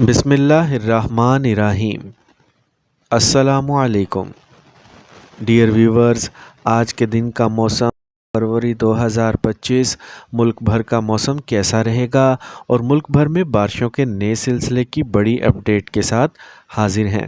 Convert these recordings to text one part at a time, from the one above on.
بسم اللہ الرحمن الرحیم۔ السلام علیکم ڈیئر ویورز، آج کے دن کا موسم فروری 2025 ملک بھر کا موسم کیسا رہے گا اور ملک بھر میں بارشوں کے نئے سلسلے کی بڑی اپڈیٹ کے ساتھ حاضر ہیں۔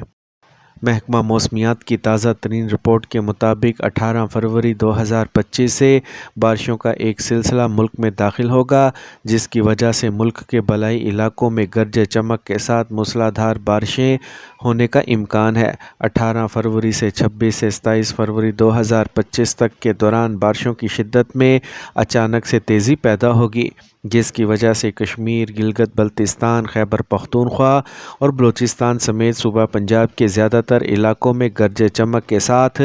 محکمہ موسمیات کی تازہ ترین رپورٹ کے مطابق 18 فروری 2025 سے بارشوں کا ایک سلسلہ ملک میں داخل ہوگا، جس کی وجہ سے ملک کے بالائی علاقوں میں گرج چمک کے ساتھ موسلا دھار بارشیں ہونے کا امکان ہے۔ 18 فروری سے 26 سے 27 فروری 2025 تک کے دوران بارشوں کی شدت میں اچانک سے تیزی پیدا ہوگی، جس کی وجہ سے کشمیر، گلگت بلتستان، خیبر پختونخوا اور بلوچستان سمیت صوبہ پنجاب کے زیادہ تر علاقوں میں گرج چمک کے ساتھ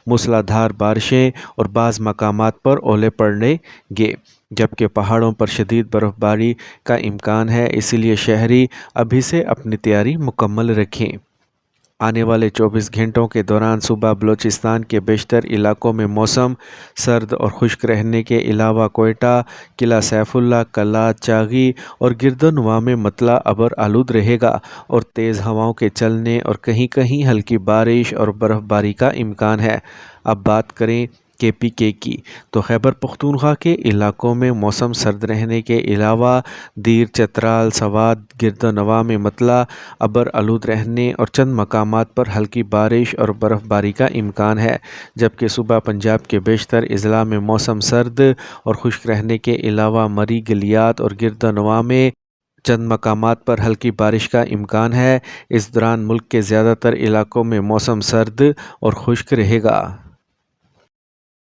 موسلا دھار بارشیں اور بعض مقامات پر اولے پڑیں گے، جبکہ پہاڑوں پر شدید برف باری کا امکان ہے۔ اس لیے شہری ابھی سے اپنی تیاری مکمل رکھیں۔ آنے والے 24 گھنٹوں کے دوران صوبہ بلوچستان کے بیشتر علاقوں میں موسم سرد اور خشک رہنے کے علاوہ کوئٹہ، قلعہ سیف اللہ، کلات، چاغی اور گردنواں میں مطلع ابر آلود رہے گا اور تیز ہواؤں کے چلنے اور کہیں کہیں ہلکی بارش اور برف باری کا امکان ہے۔ اب بات کریں KPK کی، تو خیبر پختونخوا کے علاقوں میں موسم سرد رہنے کے علاوہ دیر، چترال، سوات، گردنواں میں مطلع ابر آلود رہنے اور چند مقامات پر ہلکی بارش اور برف باری کا امکان ہے، جبکہ صوبہ پنجاب کے بیشتر اضلاع میں موسم سرد اور خشک رہنے کے علاوہ مری، گلیات اور گردنواں میں چند مقامات پر ہلکی بارش کا امکان ہے۔ اس دوران ملک کے زیادہ تر علاقوں میں موسم سرد اور خشک رہے گا۔